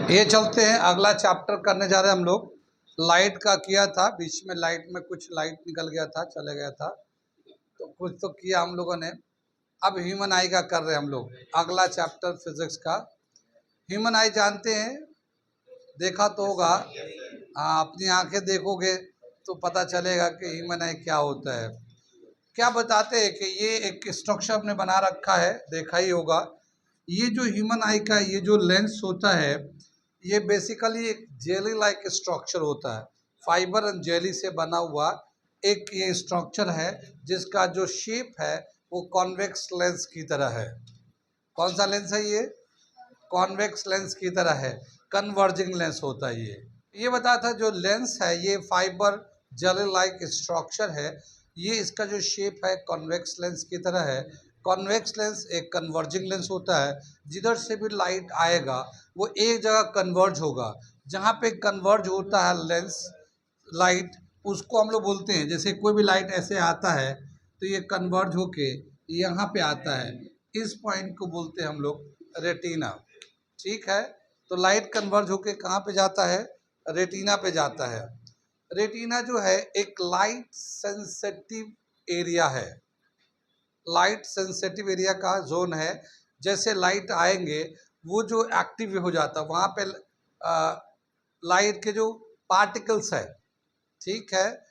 ये चलते हैं, अगला चैप्टर करने जा रहे हैं हम लोग। लाइट का किया था, बीच में लाइट में कुछ लाइट निकल गया था, चले गया था, तो कुछ तो किया हम लोगों ने। अब ह्यूमन आई का कर रहे हैं हम लोग, अगला चैप्टर फिजिक्स का। ह्यूमन आई जानते हैं, देखा तो होगा। अपनी आंखें देखोगे तो पता चलेगा कि ह्यूमन आई क्या होता है। क्या बताते हैं कि ये एक स्ट्रक्चर हमने बना रखा है, देखा ही होगा। ये जो ह्यूमन आई का ये जो लेंस होता है, ये बेसिकली एक जेली लाइक स्ट्रक्चर होता है, फाइबर एंड जेली से बना हुआ एक ये स्ट्रक्चर है, जिसका जो शेप है वो कॉन्वेक्स लेंस की तरह है। कौन सा लेंस है ये? कॉन्वेक्स लेंस की तरह है, कन्वर्जिंग लेंस होता है ये बताया था। जो लेंस है ये फाइबर जेली लाइक स्ट्रक्चर है, ये इसका जो शेप है कॉन्वेक्स लेंस की तरह है। कॉन्वेक्स लेंस एक कन्वर्जिंग लेंस होता है, जिधर से भी लाइट आएगा वो एक जगह कन्वर्ज होगा। जहाँ पे कन्वर्ज होता है लेंस लाइट, उसको हम लोग बोलते हैं, जैसे कोई भी लाइट ऐसे आता है तो ये कन्वर्ज होके यहाँ पे आता है, इस पॉइंट को बोलते हैं हम लोग रेटिना। ठीक है, तो लाइट कन्वर्ज होके कहाँ पे जाता है? रेटिना पे जाता है। रेटिना जो है एक लाइट सेंसिटिव एरिया है, लाइट सेंसिटिव एरिया का जोन है। जैसे लाइट आएंगे वो जो एक्टिव हो जाता है वहाँ पे लाइट के जो पार्टिकल्स है, ठीक है,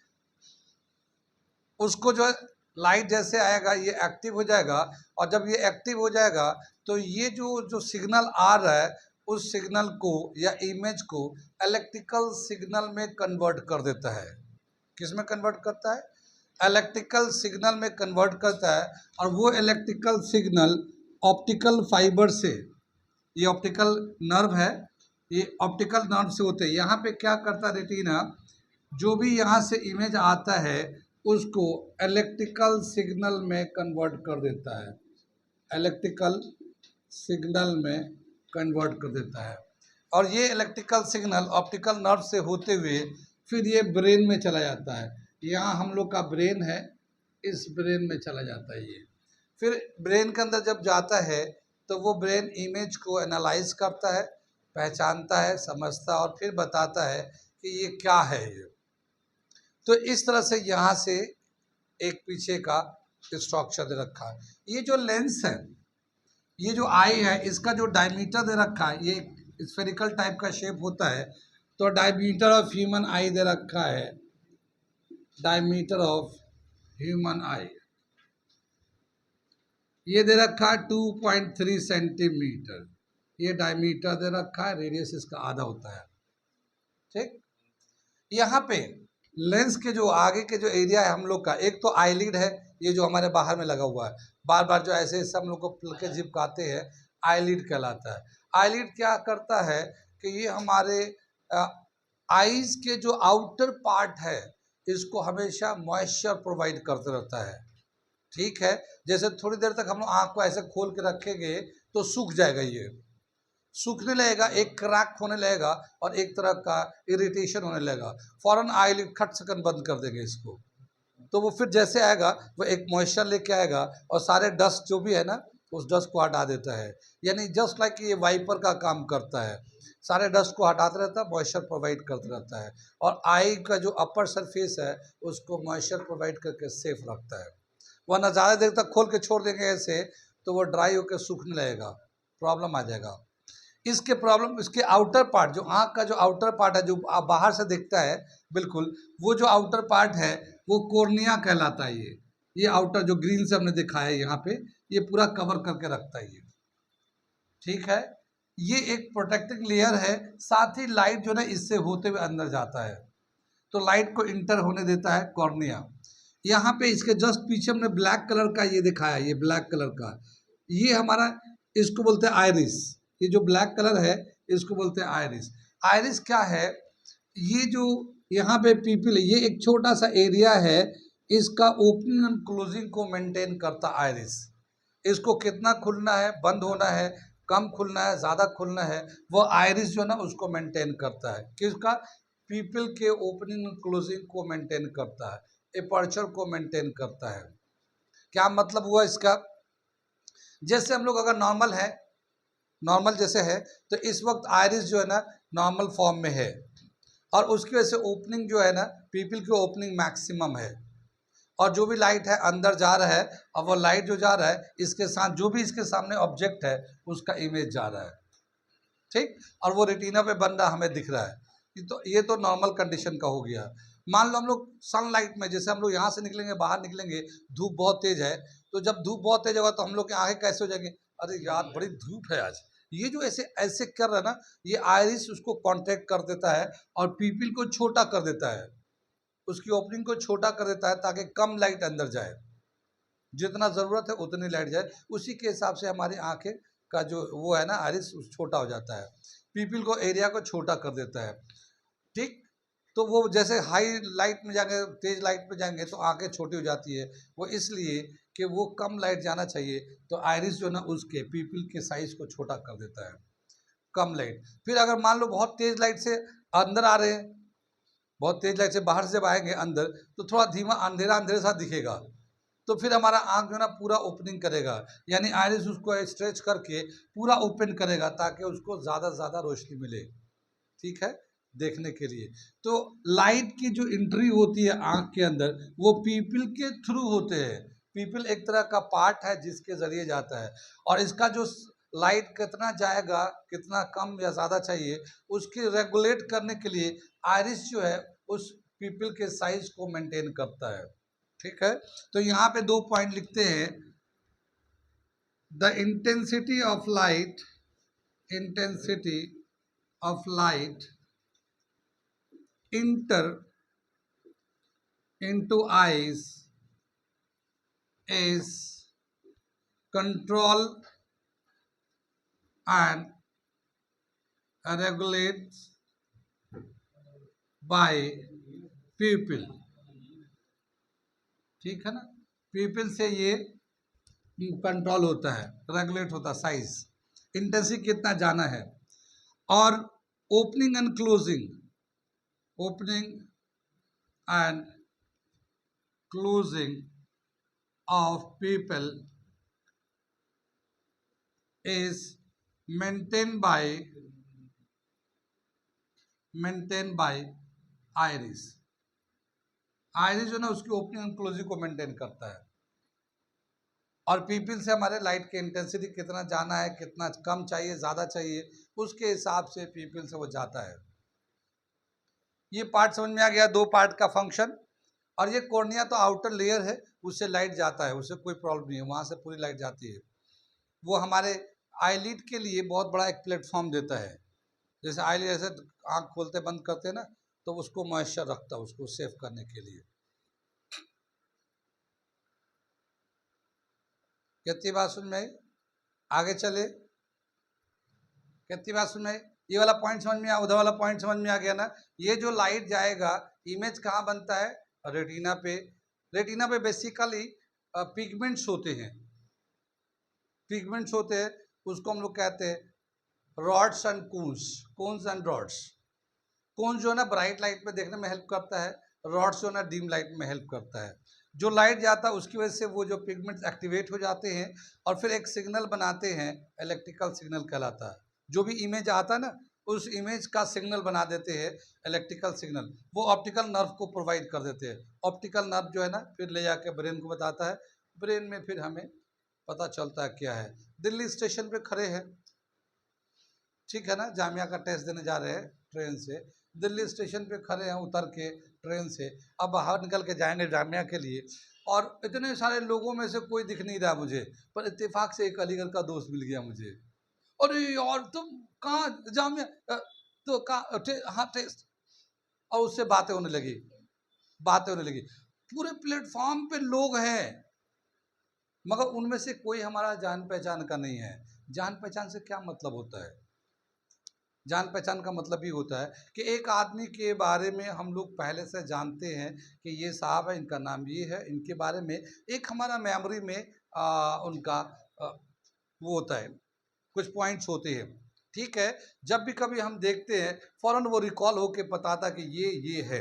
उसको जो लाइट जैसे आएगा ये एक्टिव हो जाएगा, और जब ये एक्टिव हो जाएगा तो ये जो सिग्नल आ रहा है उस सिग्नल को या इमेज को इलेक्ट्रिकल सिग्नल में कन्वर्ट कर देता है। किस में कन्वर्ट करता है? इलेक्ट्रिकल सिग्नल में कन्वर्ट करता है। और वो इलेक्ट्रिकल सिग्नल ऑप्टिकल फाइबर से, ये ऑप्टिकल नर्व है, ये ऑप्टिकल नर्व से होते हैं। यहाँ पे क्या करता है रेटिना, जो भी यहाँ से इमेज आता है उसको इलेक्ट्रिकल सिग्नल में कन्वर्ट कर देता है, इलेक्ट्रिकल सिग्नल में कन्वर्ट कर देता है। और ये इलेक्ट्रिकल सिग्नल ऑप्टिकल नर्व से होते हुए फिर ये ब्रेन में चला जाता है। यहाँ हम लोग का ब्रेन है, इस ब्रेन में चला जाता है ये। फिर ब्रेन के अंदर जब जाता है तो वो ब्रेन इमेज को एनालाइज करता है, पहचानता है, समझता है और फिर बताता है कि ये क्या है ये। तो इस तरह से यहाँ से एक पीछे का स्ट्रक्चर दे रखा है। ये जो लेंस है, ये जो आई है, इसका जो डायमीटर दे रखा है, ये स्फेरिकल टाइप का शेप होता है, तो डायमीटर ऑफ ह्यूमन आई दे रखा है, डायमीटर ऑफ ह्यूमन आई ये दे रखा है 2.3 सेंटीमीटर, ये डायमीटर दे रखा है, रेडियस इसका आधा होता है। ठीक, यहाँ पे लेंस के जो आगे के जो एरिया है हम लोग का, एक तो आईलिड है, ये जो हमारे बाहर में लगा हुआ है, बार बार जो ऐसे ऐसे हम लोग को पल के चिपकाते हैं, आईलिड कहलाता है। आईलिड क्या करता है कि ये हमारे आईज के जो आउटर पार्ट है इसको हमेशा मॉइस्चर प्रोवाइड करते रहता है। ठीक है, जैसे थोड़ी देर तक हम लोग आँख को ऐसे खोल के रखेंगे तो सूख जाएगा, ये सूखने लगेगा, एक क्रैक होने लगेगा और एक तरह का इरिटेशन होने लगेगा, फौरन आईलिड खट सकन बंद कर देंगे इसको। तो वो फिर जैसे आएगा वो एक मॉइस्चर लेके आएगा और सारे डस्ट जो भी है ना उस डस्ट को हटा देता है। यानी जस्ट लाइक ये वाइपर का काम करता है, सारे डस्ट को हटाता रहता है, मॉइस्चर प्रोवाइड करता रहता है। और आई का जो अपर सरफेस है उसको मॉइस्चर प्रोवाइड करके सेफ रखता है, वरना ज़्यादा देर तक खोल के छोड़ देंगे ऐसे तो वो ड्राई होकर सूखने लगेगा, प्रॉब्लम आ जाएगा। इसके प्रॉब्लम, इसके आउटर पार्ट, जो आँख का जो आउटर पार्ट है जो बाहर से दिखता है बिल्कुल, वो जो आउटर पार्ट है वो कॉर्निया कहलाता है। ये आउटर जो ग्रीन से हमने दिखाया है यहाँ पे, ये पूरा कवर करके रखता है ये। ठीक है, ये एक प्रोटेक्टिंग लेयर है, साथ ही लाइट जो है इससे होते हुए अंदर जाता है, तो लाइट को इंटर होने देता है कॉर्निया। यहाँ पे इसके जस्ट पीछे हमने ब्लैक कलर का ये दिखाया, ये ब्लैक कलर का, ये हमारा, इसको बोलते हैं आयरिस। ये जो ब्लैक कलर है इसको बोलते हैं आयरिस। आयरिस क्या है? ये जो यहाँ पे पीपल है, ये एक छोटा सा एरिया है, इसका ओपनिंग एंड क्लोजिंग को मेंटेन करता आयरिस। इसको कितना खुलना है, बंद होना है, कम खुलना है, ज़्यादा खुलना है, वो आयरिस जो है ना उसको मेंटेन करता है। किसका? पीपल के ओपनिंग एंड क्लोजिंग को मेंटेन करता है, एपर्चर को मेंटेन करता है। क्या मतलब हुआ इसका? जैसे हम लोग अगर नॉर्मल है नॉर्मल जैसे है, तो इस वक्त आयरिस जो है ना नॉर्मल फॉर्म में है, और उसकी वजह से ओपनिंग जो है ना पीपल की ओपनिंग मैक्सिमम है, और जो भी लाइट है अंदर जा रहा है, और वो लाइट जो जा रहा है इसके साथ जो भी इसके सामने ऑब्जेक्ट है उसका इमेज जा रहा है, ठीक, और वो रेटिना पे बन रहा हमें दिख रहा है। ये तो नॉर्मल कंडीशन का हो गया। मान लो हम लोग सनलाइट में, जैसे हम लोग यहाँ से निकलेंगे, बाहर निकलेंगे, धूप बहुत तेज है, तो जब धूप बहुत तेज होगा तो हम लोग की आंखें कैसे हो जाएंगे, अरे यार बड़ी धूप है आज, ये जो ऐसे ऐसे कर रहा है ना, ये आयरिस उसको कॉन्ट्रैक्ट कर देता है और पीपल को छोटा कर देता है, उसकी ओपनिंग को छोटा कर देता है ताकि कम लाइट अंदर जाए, जितना ज़रूरत है उतनी लाइट जाए, उसी के हिसाब से हमारी आंखें का जो वो है ना आयरिस छोटा हो जाता है, पीपल को एरिया को छोटा कर देता है, ठीक। तो वो जैसे हाई लाइट में जाएंगे, तेज लाइट में जाएंगे तो आंखें छोटी हो जाती है, वो इसलिए कि वो कम लाइट जाना चाहिए, तो आयरिस जो ना उसके पीपल के साइज को छोटा कर देता है, कम लाइट। फिर अगर मान लो बहुत तेज लाइट से अंदर आ रहे हैं, बहुत तेज लाइट से बाहर से जब आएंगे अंदर, तो थोड़ा धीमा अंधेरा अंधेरे सा दिखेगा, तो फिर हमारा आँख जो है ना पूरा ओपनिंग करेगा, यानी आयरिस उसको स्ट्रेच करके पूरा ओपन करेगा ताकि उसको ज़्यादा से ज़्यादा रोशनी मिले, ठीक है, देखने के लिए। तो लाइट की जो एंट्री होती है आँख के अंदर वो पीपल के थ्रू होते हैं, पीपल एक तरह का पार्ट है जिसके ज़रिए जाता है, और इसका जो लाइट कितना जाएगा, कितना कम या ज़्यादा चाहिए, उसकी रेगुलेट करने के लिए आयरिस जो है उस पीपल के साइज को मेंटेन करता है, ठीक है। तो यहाँ पे 2 पॉइंट लिखते हैं, the intensity of light, intensity of light enter into eyes is control and regulated by pupil, ठीक है ना, pupil से ये कंट्रोल होता है, रेगुलेट होता है साइज, इंटेंसिटी कितना जाना है, और opening and closing, opening and closing of people is maintained by iris, iris जो ना उसकी ओपनिंग एंड क्लोजिंग को मेंटेन करता है, और पीपल से हमारे लाइट की इंटेंसिटी कितना जाना है, कितना कम चाहिए, ज़्यादा चाहिए, उसके हिसाब से पीपल से वो जाता है। ये पार्ट समझ में आ गया, 2 पार्ट का फंक्शन। और ये कॉर्निया तो आउटर लेयर है, उससे लाइट जाता है, उससे कोई प्रॉब्लम नहीं है, वहाँ से पूरी लाइट जाती है। वो हमारे आईलिड के लिए बहुत बड़ा एक प्लेटफॉर्म देता है, जैसे आईलिड ऐसे आँख खोलते बंद करते हैं ना, तो उसको मॉइस्चर रखता है, उसको सेव करने के लिए। कितनी बात सुन में, आगे चले, कितनी बात सुन में, ये वाला पॉइंट समझ में आ, उधर वाला पॉइंट समझ में आ गया ना। ये जो लाइट जाएगा, इमेज कहाँ बनता है, रेटिना पे। रेटिना पे बेसिकली पिगमेंट्स होते हैं, पिगमेंट्स होते हैं, उसको हम लोग कहते हैं rods and cones, cones and rods. Cones जो है ना ब्राइट लाइट में देखने में हेल्प करता है, रॉड्स जो है ना डिम लाइट में हेल्प करता है। जो लाइट जाता है उसकी वजह से वो जो पिगमेंट्स एक्टिवेट हो जाते हैं और फिर एक सिग्नल बनाते हैं, इलेक्ट्रिकल सिग्नल कहलाता है। जो भी इमेज आता है ना, उस इमेज का सिग्नल बना देते हैं इलेक्ट्रिकल सिग्नल, वो ऑप्टिकल नर्व को प्रोवाइड कर देते हैं। ऑप्टिकल नर्व जो है ना फिर ले जाके ब्रेन को बताता है, ब्रेन में फिर हमें पता चलता है क्या है। दिल्ली स्टेशन पे खड़े हैं, ठीक है ना, जामिया का टेस्ट देने जा रहे हैं ट्रेन से, दिल्ली स्टेशन पे खड़े हैं उतर के ट्रेन से, अब बाहर निकल के जाएंगे जामिया के लिए, और इतने सारे लोगों में से कोई दिख नहीं रहा मुझे, पर इत्तेफाक से एक अलीगढ़ का दोस्त मिल गया मुझे। अरे यार तुम कहाँ, जामिया तो कहाँ, हाँ टेस्ट, और उससे बातें होने लगी, बातें होने लगी। पूरे प्लेटफॉर्म पे लोग हैं, मगर उनमें से कोई हमारा जान पहचान का नहीं है। जान पहचान से क्या मतलब होता है, जान पहचान का मतलब ही होता है कि एक आदमी के बारे में हम लोग पहले से जानते हैं कि ये साहब है, इनका नाम ये है, इनके बारे में एक हमारा मेमोरी में उनका वो होता है, कुछ पॉइंट्स होते हैं, ठीक है। जब भी कभी हम देखते हैं फौरन वो रिकॉल होके बताता कि ये है।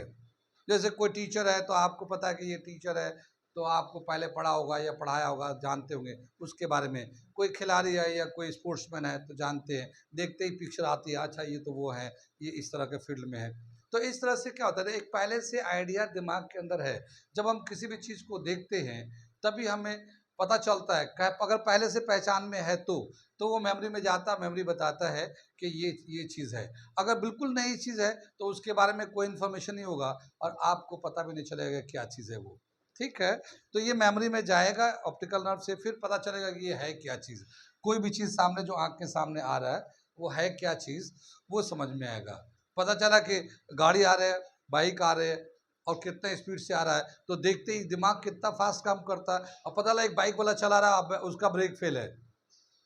जैसे कोई टीचर है तो आपको पता है कि ये टीचर है, तो आपको पहले पढ़ा होगा या पढ़ाया होगा, जानते होंगे उसके बारे में। कोई खिलाड़ी है या कोई स्पोर्ट्समैन है तो जानते हैं, देखते ही पिक्चर आती है, अच्छा ये तो वो है, ये इस तरह के फील्ड में है। तो इस तरह से क्या होता है, एक पहले से आइडिया दिमाग के अंदर है। जब हम किसी भी चीज़ को देखते हैं तभी हमें पता चलता है, अगर पहले से पहचान में है तो वो मेमोरी में जाता, मेमोरी बताता है कि ये चीज़ है। अगर बिल्कुल नई चीज़ है तो उसके बारे में कोई इन्फॉर्मेशन नहीं होगा और आपको पता भी नहीं चलेगा क्या चीज़ है वो। ठीक है, तो ये मेमोरी में जाएगा ऑप्टिकल नर्व से, फिर पता चलेगा कि ये है क्या चीज़। कोई भी चीज़ सामने जो आँख के सामने आ रहा है वो है क्या चीज़, वो समझ में आएगा। पता चला कि गाड़ी आ रहा है, बाइक आ रहे है और कितने स्पीड से आ रहा है, तो देखते ही दिमाग कितना फास्ट काम करता है। और पता लगा एक बाइक वाला चला रहा है, उसका ब्रेक फेल है,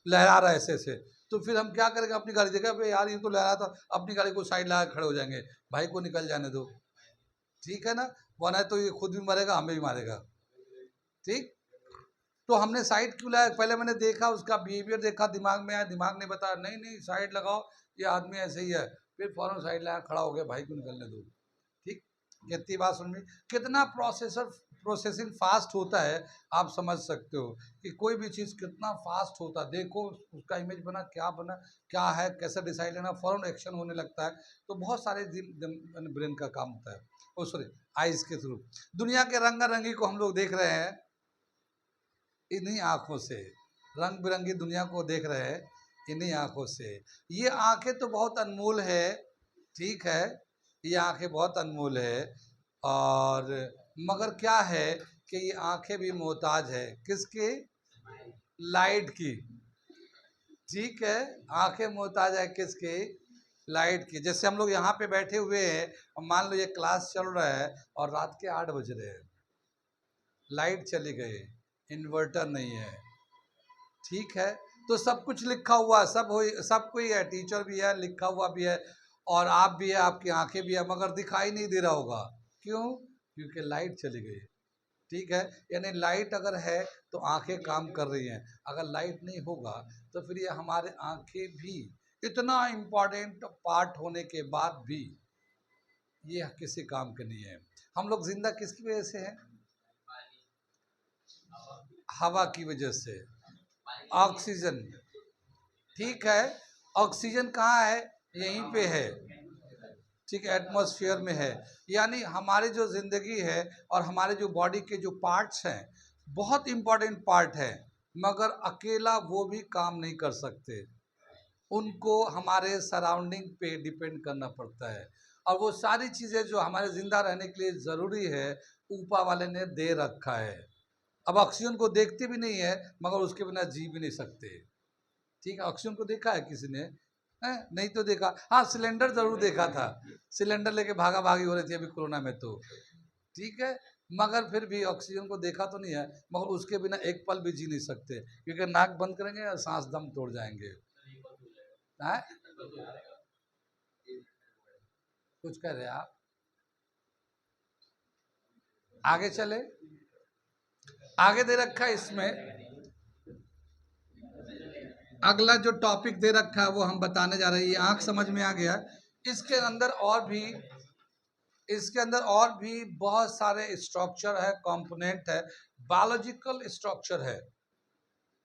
लहरा रहा है ऐसे ऐसे, तो फिर हम क्या करेंगे, अपनी गाड़ी देखा भाई यार ये तो लहरा था, अपनी गाड़ी को साइड लगा खड़े हो जाएंगे, भाई को निकल जाने दो। ठीक है ना, वरना तो ये खुद भी मरेगा, हमें भी मारेगा। ठीक, तो हमने साइड क्यों लगाया, पहले मैंने देखा, उसका बिहेवियर देखा, दिमाग में आया, दिमाग ने बताया नहीं नहीं साइड लगाओ, ये आदमी ऐसे ही है, फिर फौरन साइड लगा खड़ा हो गया, भाई को निकलने दो। ठीक, कितनी बात समझ में, कितना प्रोसेसिंग फास्ट होता है, आप समझ सकते हो कि कोई भी चीज़ कितना फास्ट होता है। देखो उसका इमेज बना, क्या है, कैसे डिसाइड लेना, फौरन एक्शन होने लगता है। तो बहुत सारे ब्रेन का काम होता है, ओ सॉरी, आइज के थ्रू। दुनिया के रंगारंगी को हम लोग देख रहे हैं इन्हीं आँखों से, रंग बिरंगी दुनिया को देख रहे हैं इन्हीं आँखों से। ये आँखें तो बहुत अनमोल है, ठीक है, ये आँखें बहुत अनमोल है, और मगर क्या है कि ये आँखें भी मोहताज है किसके, लाइट की। ठीक है, आँखें मोहताज है किसके, लाइट की। जैसे हम लोग यहाँ पे बैठे हुए हैं और मान लो ये क्लास चल रहा है और रात के 8 बज रहे हैं, लाइट चली गई, इन्वर्टर नहीं है, ठीक है, तो सब कुछ लिखा हुआ है, सब कोई है, टीचर भी है, लिखा हुआ भी है, और आप भी है, आपकी आंखें भी है, मगर दिखाई नहीं दे रहा होगा, क्यों, क्योंकि लाइट चली गई। ठीक है, यानी लाइट अगर है तो आंखें काम कर रही हैं, अगर लाइट नहीं होगा तो फिर ये हमारे आंखें भी, इतना इम्पोर्टेंट पार्ट होने के बाद भी ये किसी काम के नहीं है। हम लोग जिंदा किसकी वजह से हैं, हवा की वजह से, ऑक्सीजन। ठीक है, ऑक्सीजन कहाँ है, यहीं पे है, ठीक है, एटमॉस्फेयर में है। यानी हमारी जो ज़िंदगी है और हमारे जो बॉडी के जो पार्ट्स हैं बहुत इम्पोर्टेंट पार्ट है, मगर अकेला वो भी काम नहीं कर सकते, उनको हमारे सराउंडिंग पे डिपेंड करना पड़ता है। और वो सारी चीज़ें जो हमारे ज़िंदा रहने के लिए ज़रूरी है ऊपर वाले ने दे रखा है। अब ऑक्सीजन को देखते भी नहीं है मगर उसके बिना जी भी नहीं सकते। ठीक है, ऑक्सीजन को देखा है किसी ने, है? नहीं तो देखा, हाँ सिलेंडर जरूर देखा था, सिलेंडर लेके भागा भागी हो रही थी अभी कोरोना में तो, ठीक है, मगर फिर भी ऑक्सीजन को देखा तो नहीं है, मगर उसके बिना एक पल भी जी नहीं सकते, क्योंकि नाक बंद करेंगे और सांस दम तोड़ जाएंगे। है? कुछ कह रहे आप, आगे चले, आगे दे रखा है इसमें, अगला जो टॉपिक दे रखा है वो हम बताने जा रहे हैं। ये आंख समझ में आ गया, इसके अंदर और भी, इसके अंदर और भी बहुत सारे स्ट्रक्चर है, कंपोनेंट है, बायोलॉजिकल स्ट्रक्चर है।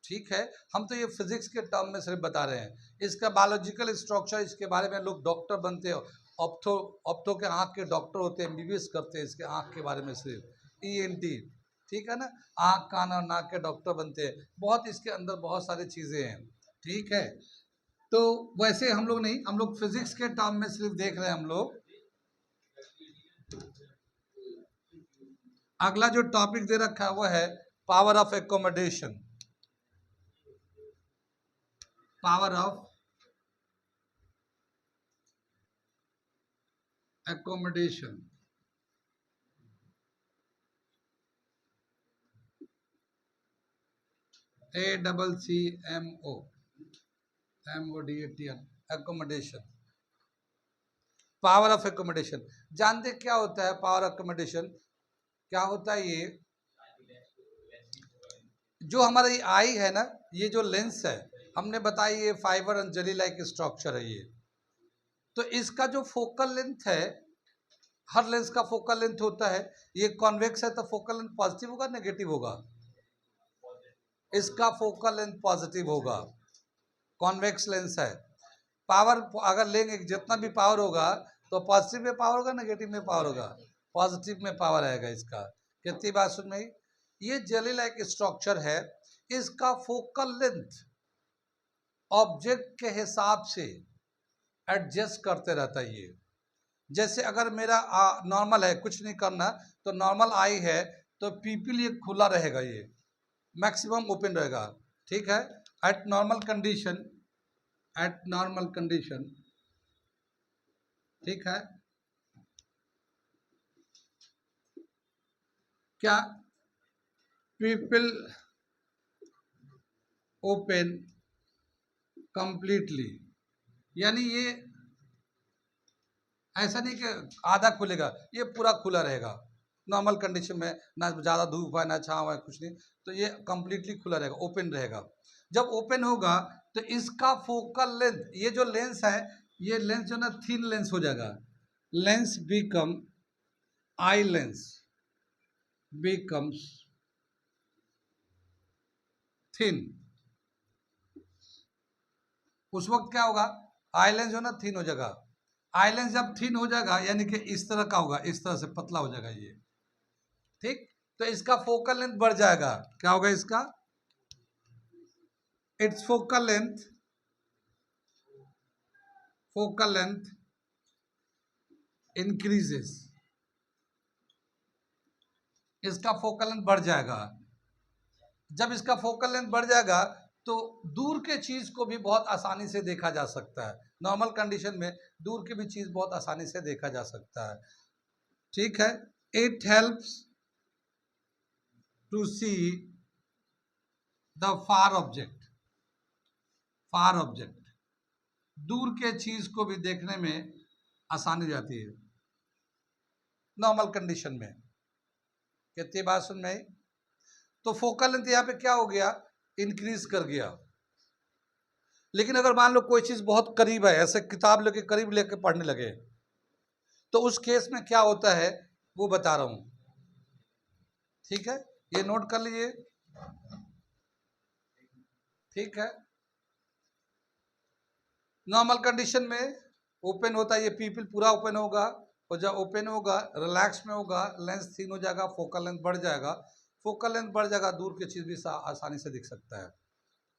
ठीक है, हम तो ये फिजिक्स के टर्म में सिर्फ बता रहे हैं, इसका बायोलॉजिकल स्ट्रक्चर, इसके बारे में लोग डॉक्टर बनते हो, ऑप्थो के आँख के डॉक्टर होते हैं, एमबीबीएस करते हैं इसके आँख के बारे में सिर्फ, ईएनटी, ठीक है ना, आँख कान और नाक के डॉक्टर बनते हैं, बहुत इसके अंदर बहुत सारी चीज़ें हैं। ठीक है, तो वैसे हम लोग नहीं, हम लोग फिजिक्स के टर्म में सिर्फ देख रहे हैं हम लोग। अगला जो टॉपिक दे रखा है वो है power of accommodation, power of accommodation. ACCMOMODATN, accommodation, power of accommodation. जानते क्या होता है पावर एकोमोडेशन, क्या होता है ये, जो हमारा ये आई है ना, ये जो लेंस है, हमने बताया ये fibre and jelly like structure है ये, तो इसका जो फोकल लेंथ है हर लेंस का फोकल लेंथ होता है। ये कॉन्वेक्स है तो फोकल लेंथ पॉजिटिव होगा नेगेटिव होगा? इसका फोकल लेंथ पॉजिटिव होगा, कॉन्वेक्स लेंस है। पावर अगर लेंगे जितना भी पावर होगा तो पॉजिटिव में पावर होगा नेगेटिव में पावर होगा? पॉजिटिव में पावर आएगा इसका। कितनी बात सुन में? ये जेली लाइक स्ट्रक्चर है, इसका फोकल लेंथ ऑब्जेक्ट के हिसाब से एडजस्ट करते रहता है। ये जैसे अगर मेरा नॉर्मल है, कुछ नहीं करना, तो नॉर्मल आई है तो पीपल ये खुला रहेगा, ये मैक्सिमम ओपन रहेगा, ठीक है। Eight normal condition, eight normal condition, ठीक है, क्या पीपल ओपन कंप्लीटली, यानी ये ऐसा नहीं कि आधा खुलेगा, ये पूरा खुला रहेगा नॉर्मल कंडीशन में, ना ज़्यादा धूप है ना छाँव है, कुछ नहीं, तो ये कंप्लीटली खुला रहेगा, ओपन रहेगा। जब ओपन होगा तो इसका फोकल लेंथ, ये जो लेंस है, ये लेंस जो ना थिन लेंस हो जाएगा, lens become, eye lens becomes thin. उस वक्त क्या होगा, आई लेंस जो ना थिन हो जाएगा। आई लेंस जब थिन हो जाएगा यानी कि इस तरह का होगा, इस तरह से पतला हो जाएगा ये, ठीक। तो इसका फोकल लेंथ बढ़ जाएगा, क्या होगा इसका, it's focal length, focal length increases, इसका फोकल लेंथ बढ़ जाएगा। जब इसका फोकल लेंथ बढ़ जाएगा तो दूर के चीज को भी बहुत आसानी से देखा जा सकता है। नॉर्मल कंडीशन में दूर की भी चीज बहुत आसानी से देखा जा सकता है, ठीक है। It helps to see the far object, far object, दूर के चीज को भी देखने में आसानी हो जाती है नॉर्मल कंडीशन में। कितनी बात सुन में? तो फोकल लेंथ यहाँ पे क्या हो गया, इंक्रीज कर गया। लेकिन अगर मान लो कोई चीज बहुत करीब है, ऐसे किताब लेके करीब लेके पढ़ने लगे, तो उस केस में क्या होता है वो बता रहा हूं, ठीक है, ये नोट कर लीजिए, ठीक है। नॉर्मल कंडीशन में ओपन होता है, ये पीपल पूरा ओपन होगा, और जब ओपन होगा रिलैक्स में होगा, लेंस थिन हो जाएगा, फोकल लेंथ बढ़ जाएगा। फोकल लेंथ बढ़ जाएगा, दूर की चीज भी आसानी से दिख सकता है,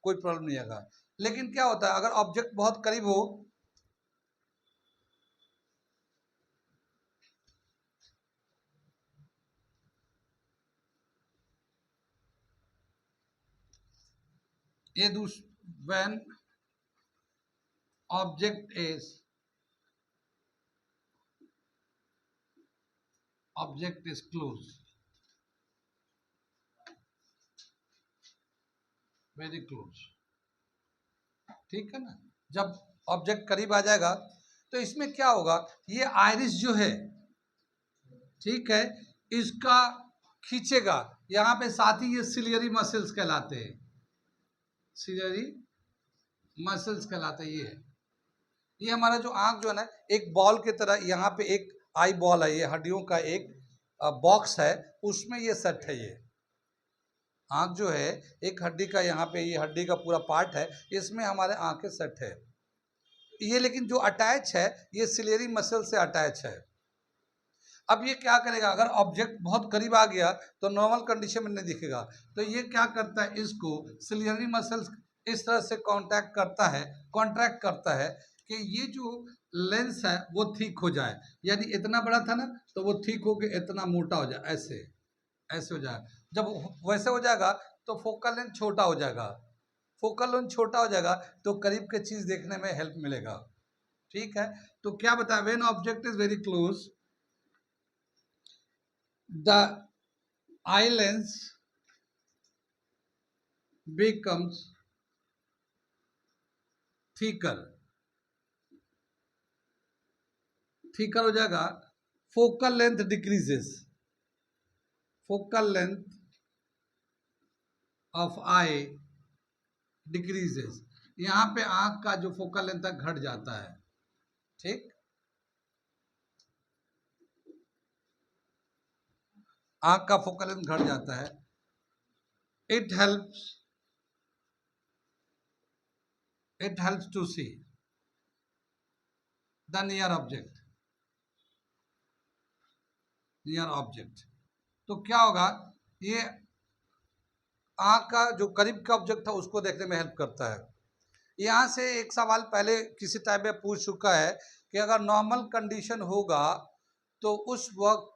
कोई प्रॉब्लम नहीं आएगा। लेकिन क्या होता है अगर ऑब्जेक्ट बहुत करीब हो, ये when object is close, very close, ठीक है ना। जब ऑब्जेक्ट करीब आ जाएगा तो इसमें क्या होगा, ये आइरिस जो है, ठीक है, इसका खींचेगा, यहाँ पे साथ ही ये सिलियरी मसल्स कहलाते हैं, सिलियरी मसल्स कहलाते हैं। ये हमारा जो आंख जो है ना, एक बॉल की तरह, यहाँ पे एक आई बॉल है, ये हड्डियों का एक बॉक्स है, उसमें ये सेट है। ये आंख जो है एक हड्डी का, यहाँ पे ये हड्डी का पूरा पार्ट है, इसमें हमारे आंखें सेट है ये। लेकिन जो अटैच है ये सिलेरी मसल से अटैच है। अब ये क्या करेगा, अगर ऑब्जेक्ट बहुत करीब आ गया तो नॉर्मल कंडीशन में नहीं दिखेगा, तो ये क्या करता है, इसको सिलियरी मसल्स इस तरह से कॉन्टैक्ट करता है, कॉन्ट्रैक्ट करता है कि ये जो लेंस है वो ठीक हो जाए, यानी इतना बड़ा था ना तो वो ठीक हो के इतना मोटा हो जाए, ऐसे ऐसे हो जाए। जब वैसे हो जाएगा तो फोकल लेंथ छोटा हो जाएगा, फोकल लेंथ छोटा हो जाएगा तो करीब के चीज देखने में हेल्प मिलेगा, ठीक है। तो क्या बताया, when object is very close the eye lens becomes thicker, thicker हो जाएगा, focal length decreases, focal length of I decreases, यहाँ पे आंख का जो फोकल लेंथ है घट जाता है, ठीक। आंख का फोकल लेंथ घट जाता है। It helps to see the near object. तो क्या होगा, ये आंख का जो करीब का ऑब्जेक्ट था उसको देखने में हेल्प करता है। यहाँ से एक सवाल पहले किसी टाइम में पूछ चुका है कि अगर नॉर्मल कंडीशन होगा तो उस वक्त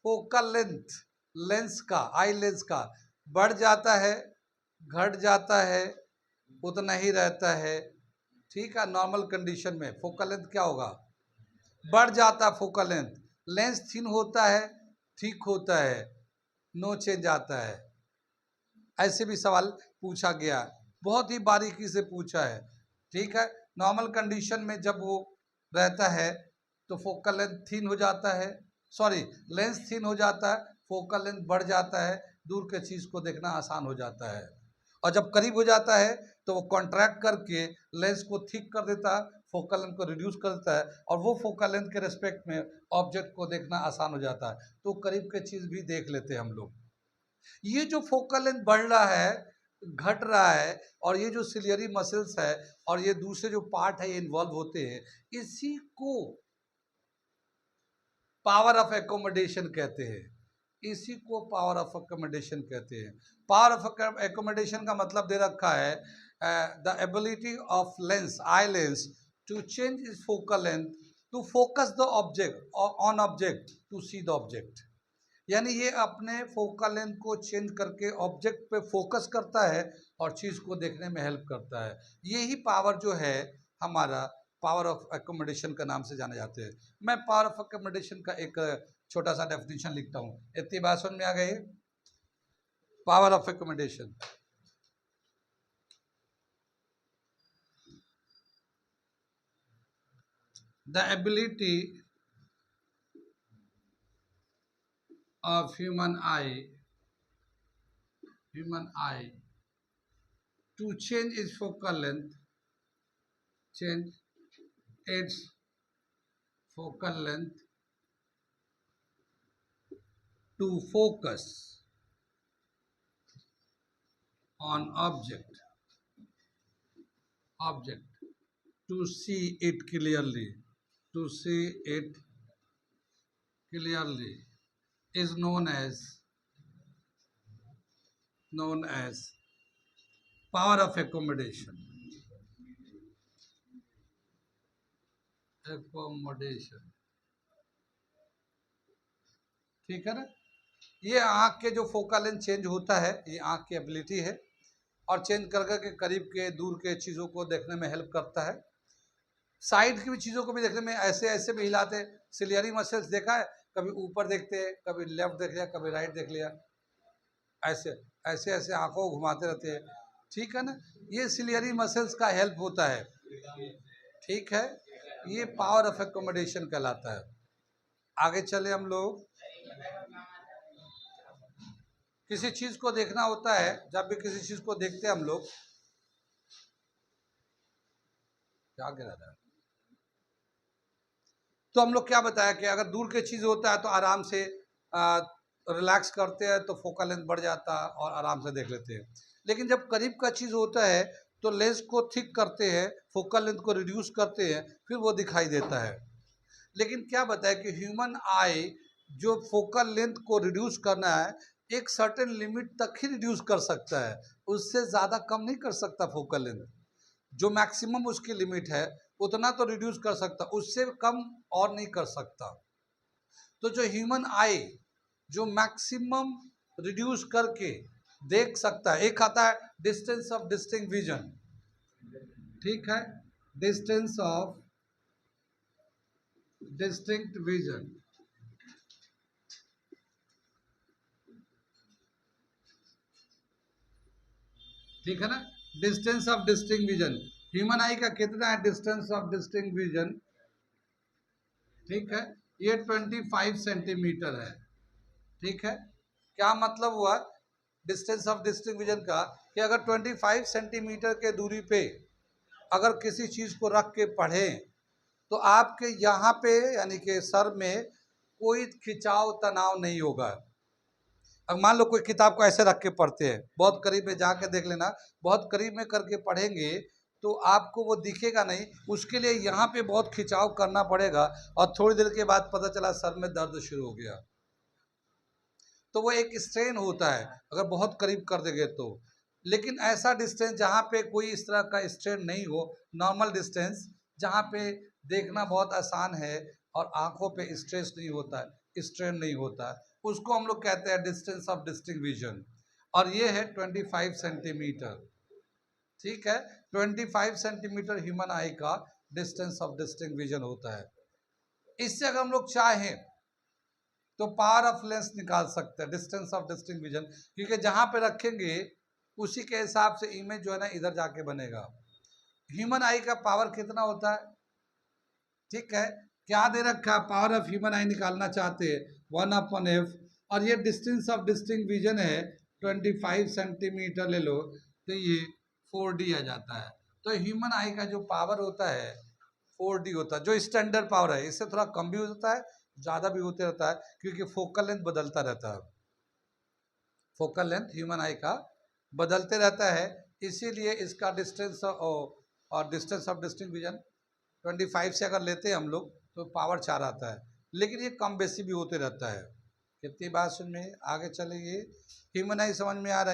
फोकल लेंस का, आई लेंस का बढ़ जाता है, घट जाता है, उतना ही रहता है। ठीक है, नॉर्मल कंडीशन में फोकल लेंथ क्या होगा, बढ़ जाता है फोकल लेंथ। लेंस थिन होता है, ठीक होता है, नो चेंज आता है। ऐसे भी सवाल पूछा गया, बहुत ही बारीकी से पूछा है। ठीक है, नॉर्मल कंडीशन में जब वो रहता है तो फोकल लेंथ थिन हो जाता है, सॉरी लेंस थिन हो जाता है, फोकल लेंथ बढ़ जाता है, दूर के चीज़ को देखना आसान हो जाता है। और जब करीब हो जाता है तो वो कॉन्ट्रैक्ट करके लेंस को थिक कर देता है, फोकल लेंथ को रिड्यूस कर देता है, और वो फोकल लेंथ के रेस्पेक्ट में ऑब्जेक्ट को देखना आसान हो जाता है। तो करीब के चीज़ भी देख लेते हैं हम लोग। ये जो फोकल लेंथ बढ़ रहा है, घट रहा है, और ये जो सिलियरी मसल्स है और ये दूसरे जो पार्ट है ये इन्वॉल्व होते हैं, इसी को पावर ऑफ एकोमोडेशन कहते हैं। इसी को पावर ऑफ एकोमोडेशन कहते हैं। पावर ऑफ एकोमोडेशन का मतलब दे रखा है the ability of lens, eye lens, to change its focal length to focus the object on object to see the object. यानी ये अपने फोकल लेंथ को चेंज करके ऑब्जेक्ट पे फोकस करता है और चीज़ को देखने में हेल्प करता है। यही पावर जो है हमारा पावर ऑफ एकोमोडेशन का नाम से जाने जाते हैं। मैं पावर ऑफ एकोमोडेशन का एक छोटा सा डेफिनेशन लिखता हूँ, इतनी बात समझ में आ गई। Power of accommodation, the ability of human eye to change its focal length, change its focal length to focus on object to see it clearly, to see it clearly is known as power of accommodation। ठीक है ना। ये आँख के जो focal length change होता है, ये आँख की एबिलिटी है, और चेंज कर करके करीब के दूर के चीज़ों को देखने में हेल्प करता है। साइड की भी चीज़ों को भी देखने में ऐसे ऐसे भी हिलाते। सिलियरी मसल्स देखा है, कभी ऊपर देखते हैं, कभी लेफ्ट देख लिया, कभी राइट देख लिया, ऐसे ऐसे ऐसे आंखों को घुमाते रहते हैं। ठीक है ना, ये सिलियरी मसल्स का हेल्प होता है। ठीक है, ये पावर ऑफ एकोमोडेशन कहलाता है। आगे चले हम लोग। किसी चीज़ को देखना होता है, जब भी किसी चीज़ को देखते हैं हम लोग, क्या कह रहा था, तो हम लोग क्या बताया कि अगर दूर की चीज़ होता है तो आराम से रिलैक्स करते हैं तो फोकल लेंथ बढ़ जाता है और आराम से देख लेते हैं। लेकिन जब करीब का चीज़ होता है तो लेंस को थिक करते हैं, फोकल लेंथ को रिड्यूस करते हैं, फिर वो दिखाई देता है। लेकिन क्या बताया कि ह्यूमन आई जो फोकल लेंथ को रिड्यूस करना है, एक सर्टेन लिमिट तक ही रिड्यूस कर सकता है, उससे ज़्यादा कम नहीं कर सकता। फोकल लेंथ जो मैक्सिमम उसकी लिमिट है उतना तो रिड्यूस कर सकता, उससे कम और नहीं कर सकता। तो जो ह्यूमन आई जो मैक्सिमम रिड्यूस करके देख सकता है, एक आता है डिस्टेंस ऑफ डिस्टिंक्ट विजन। ठीक है, डिस्टेंस ऑफ डिस्टिंक्ट विजन। ठीक है ना, distance of distinct vision. Human आई का कितना है डिस्टेंस ऑफ डिस्टिंक्ट विजन? ठीक है, ये 25 सेंटीमीटर है। ठीक है, क्या मतलब हुआ डिस्टेंस ऑफ डिस्टिंक्ट विजन का, कि अगर 25 सेंटीमीटर के दूरी पे अगर किसी चीज़ को रख के पढ़ें तो आपके यहाँ पे यानी कि सर में कोई खिंचाव तनाव नहीं होगा। अब मान लो कोई किताब को ऐसे रख के पढ़ते हैं, बहुत करीब में जाके देख लेना, बहुत करीब में करके पढ़ेंगे तो आपको वो दिखेगा नहीं, उसके लिए यहाँ पे बहुत खिंचाव करना पड़ेगा और थोड़ी देर के बाद पता चला सर में दर्द शुरू हो गया। तो वो एक स्ट्रेन होता है अगर बहुत करीब कर देंगे तो। लेकिन ऐसा डिस्टेंस जहाँ पे कोई इस तरह का स्ट्रेन नहीं हो, नॉर्मल डिस्टेंस जहाँ पे देखना बहुत आसान है और आंखों पे स्ट्रेस नहीं होता है, स्ट्रेन नहीं होता है, उसको हम लोग कहते हैं डिस्टेंस ऑफ डिस्टिंक्ट विजन। और ये है 25 सेंटीमीटर। ठीक है, 25 सेंटीमीटर ह्यूमन आई का डिस्टेंस ऑफ डिस्टिंक्ट विजन होता है। इससे अगर हम लोग चाहें तो पावर ऑफ लेंस निकाल सकते हैं, डिस्टेंस ऑफ डिस्टिंक्ट विजन, क्योंकि जहां पे रखेंगे उसी के हिसाब से इमेज जो है ना इधर जाके बनेगा। ह्यूमन आई का पावर कितना होता है? ठीक है, क्या दे रखा है? पावर ऑफ ह्यूमन आई निकालना चाहते हैं 1/f, और ये डिस्टेंस ऑफ डिस्टिंक्ट विजन है 25 सेंटीमीटर ले लो तो ये 4D आ जाता है। तो ह्यूमन आई का जो पावर होता है 4D होता है, जो स्टैंडर्ड पावर है। इससे थोड़ा कम भी होता है, ज़्यादा भी होते रहता है, क्योंकि फोकल लेंथ बदलता रहता है। फोकल लेंथ ह्यूमन आई का बदलते रहता है, इसीलिए इसका डिस्टेंस और डिस्टेंस ऑफ डिस्टिंक्ट विजन 25 से अगर लेते हैं हम लोग तो पावर 4 आता है। लेकिन ये कम बेसी भी होते रहता है। कितनी बात सुन में आगे चलेंगे, ह्यूमन आई समझ में आ रहा है।